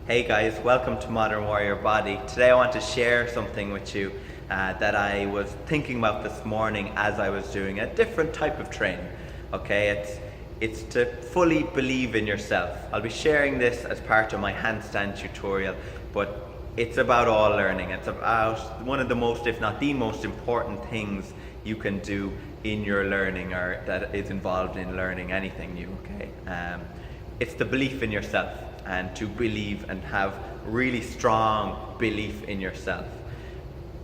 Hey guys, welcome to Modern Warrior Body. Today I want to share something with you that I was thinking about this morning as I was doing a different type of training. Okay, it's to fully believe in yourself. I'll be sharing this as part of my handstand tutorial, but it's about all learning. It's about one of the most, if not the most important things you can do in your learning or that is involved in learning anything new, okay? It's the belief in yourself and to believe and have really strong belief in yourself.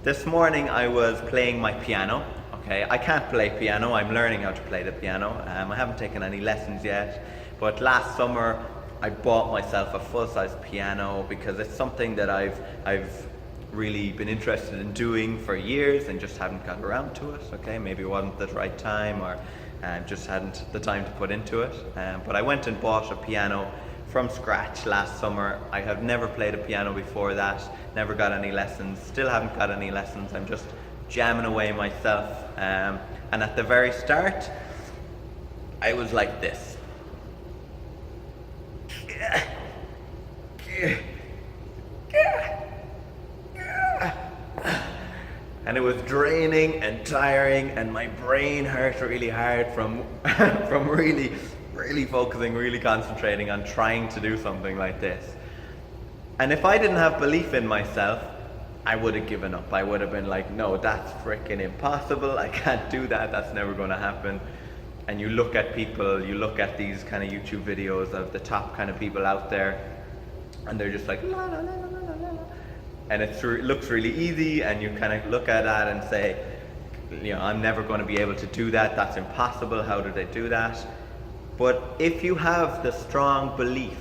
This morning I was playing my piano, okay? I can't play piano, I'm learning how to play the piano. I haven't taken any lessons yet, but last summer I bought myself a full-size piano because it's something that I've really been interested in doing for years and just haven't got around to it, okay? Maybe it wasn't the right time or just hadn't the time to put into it. But I went and bought a piano from scratch last summer. I have never played a piano before that, never got any lessons, still haven't got any lessons. I'm just jamming away myself. And at the very start, I was like this. And it was draining and tiring, and my brain hurt really hard from really focusing, really concentrating on trying to do something like this. And if I didn't have belief in myself, I would have given up. I would have been like, no, that's freaking impossible. I can't do that. That's never going to happen. And you look at people, you look at these kind of YouTube videos of the top kind of people out there, and they're just like, la, la, la, la, la, la. And it looks really easy, and you kind of look at that and say, you know, I'm never going to be able to do that. That's impossible. How do they do that? But if you have the strong belief,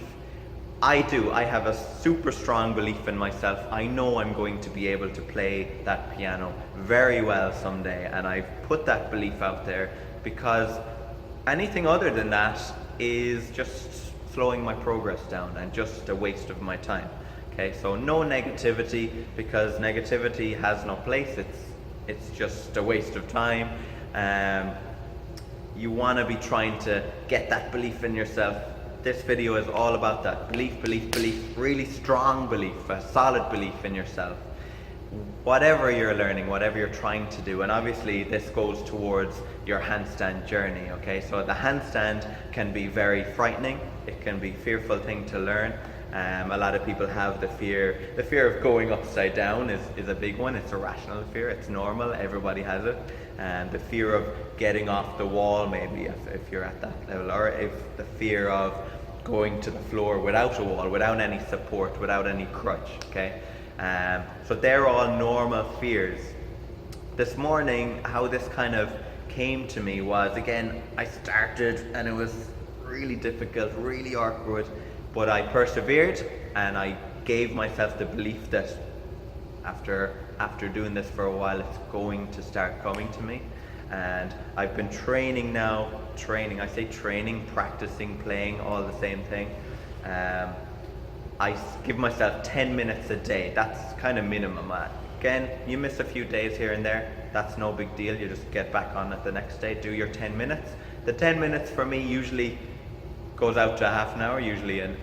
I have a super strong belief in myself. I know I'm going to be able to play that piano very well someday, and I've put that belief out there because anything other than that is just slowing my progress down and just a waste of my time. Okay, so no negativity, because negativity has no place. It's just a waste of time. You want to be trying to get that belief in yourself. This video is all about that belief, really strong belief, a solid belief in yourself. Whatever you're learning, whatever you're trying to do, and obviously this goes towards your handstand journey, okay? So the handstand can be very frightening. It can be a fearful thing to learn. A lot of people have the fear of going upside down is a big one. It's a rational fear, it's normal, everybody has it. And the fear of getting off the wall, maybe if you're at that level, or if the fear of going to the floor without a wall, without any support, without any crutch, okay? So they're all normal fears. This morning, how this kind of came to me was, again, I started and it was really difficult, really awkward, but I persevered and I gave myself the belief that after doing this for a while, it's going to start coming to me. And I've been training, practicing, playing, all the same thing. I give myself 10 minutes a day. That's kind of minimum. Again, you miss a few days here and there, that's no big deal. You just get back on it the next day, do your 10 minutes. The 10 minutes for me usually goes out to half an hour, usually, and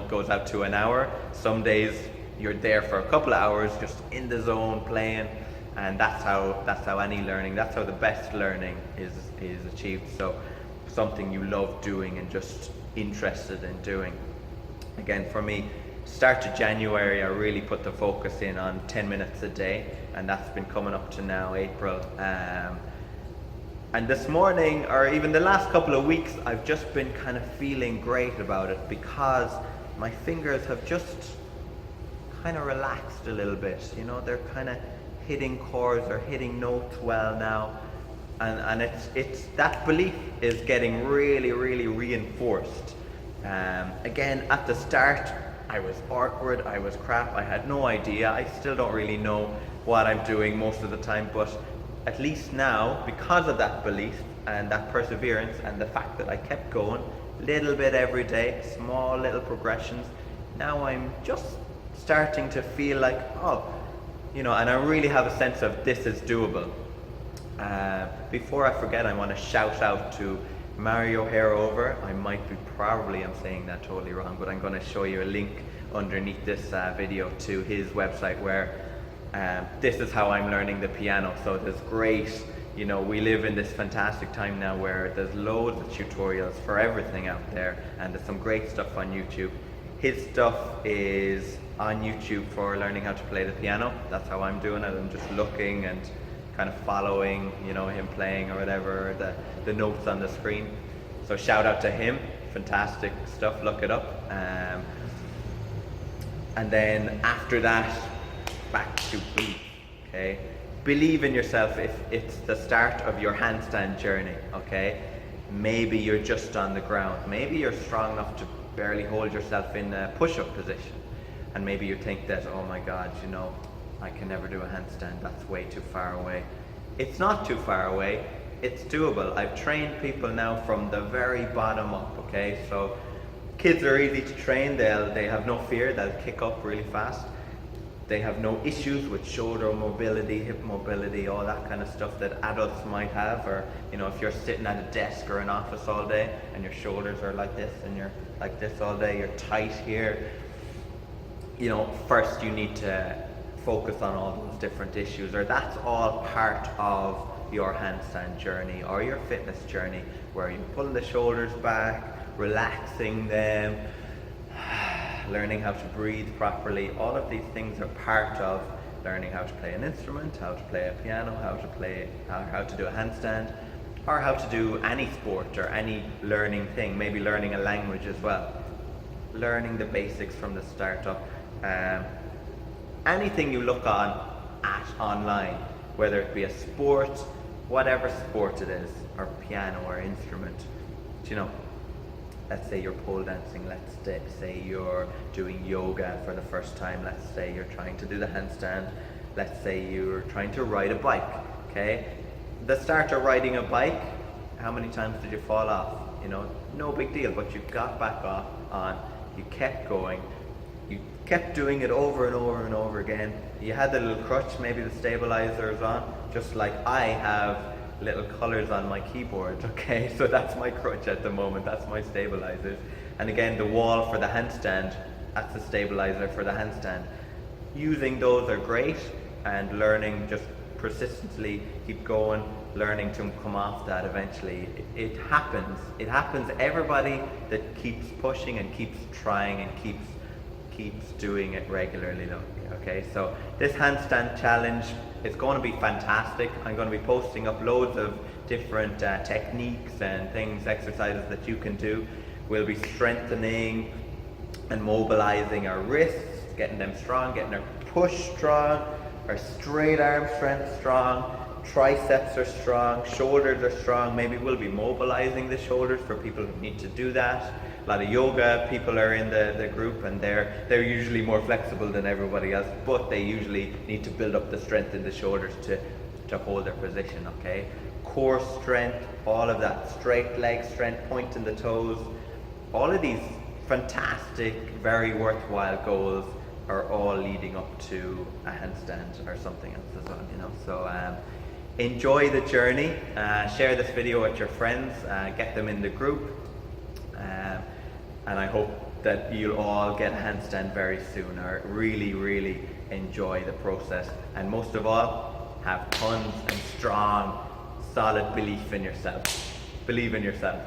goes out to an hour. Some days you're there for a couple of hours, just in the zone playing, and that's how any learning, that's how the best learning is achieved. So something you love doing and just interested in doing. Again, for me, start of January, I really put the focus in on 10 minutes a day, and that's been coming up to now April. And this morning, or even the last couple of weeks, I've just been kind of feeling great about it because my fingers have just kind of relaxed a little bit. You know, they're kind of hitting chords or hitting notes well now. And it's that belief is getting really, really reinforced. Again, at the start, I was awkward, I was crap, I had no idea. I still don't really know what I'm doing most of the time, but at least now, because of that belief and that perseverance and the fact that I kept going, little bit every day, small little progressions, now I'm just starting to feel like, and I really have a sense of this is doable. Before I forget, I want to shout out to Mario hair over. Probably I'm saying that totally wrong, but I'm going to show you a link underneath this video to his website where this is how I'm learning the piano. So there's great, you know, we live in this fantastic time now where there's loads of tutorials for everything out there, and there's some great stuff on YouTube. His stuff is on YouTube for learning how to play the piano. That's how I'm doing it. I'm just looking and kind of following, you know, him playing or whatever, the notes on the screen. So shout out to him, fantastic stuff, look it up. And then after that, back to belief, okay? Believe in yourself if it's the start of your handstand journey, okay? Maybe you're just on the ground. Maybe you're strong enough to barely hold yourself in a push-up position. And maybe you think that, oh my God, you know, I can never do a handstand, that's way too far away. It's not too far away, it's doable. I've trained people now from the very bottom up, okay? So kids are easy to train, they have no fear, they'll kick up really fast. They have no issues with shoulder mobility, hip mobility, all that kind of stuff that adults might have. Or, you know, if you're sitting at a desk or an office all day and your shoulders are like this and you're like this all day, you're tight here. You know, first you need to focus on all those different issues, or that's all part of your handstand journey or your fitness journey, where you pull the shoulders back, relaxing them, learning how to breathe properly. All of these things are part of learning how to play an instrument, how to play a piano, how to do a handstand, or how to do any sport or any learning thing, maybe learning a language as well. Learning the basics from the start up. Anything you look at online, whether it be a sport, whatever sport it is, or piano or instrument, you know, let's say you're pole dancing, let's say you're doing yoga for the first time, let's say you're trying to do the handstand, let's say you're trying to ride a bike, okay? The start of riding a bike, how many times did you fall off? You know, no big deal, but you got back on, you kept going, you kept doing it over and over and over again. You had the little crutch, maybe the stabilizers on, just like I have little colors on my keyboard, okay? So that's my crutch at the moment, that's my stabilizers. And again, the wall for the handstand, that's the stabilizer for the handstand. Using those are great, and learning, just persistently keep going, learning to come off that eventually. It happens. Everybody that keeps pushing and keeps trying and keeps doing it regularly, though. Okay, so this handstand challenge is going to be fantastic. I'm going to be posting up loads of different techniques and things, exercises that you can do. We'll be strengthening and mobilizing our wrists, getting them strong, getting our push strong, our straight arm strength strong, triceps are strong, shoulders are strong. Maybe we'll be mobilizing the shoulders for people who need to do that. A lot of yoga people are in the group, and they're usually more flexible than everybody else, but they usually need to build up the strength in the shoulders to hold their position, okay? Core strength, all of that, straight leg strength, pointing the toes, all of these fantastic, very worthwhile goals are all leading up to a handstand or something else as well, you know? So enjoy the journey, share this video with your friends, get them in the group, and I hope that you'll all get a handstand very soon, or really, really enjoy the process. And most of all, have tons and strong, solid belief in yourself. Believe in yourself.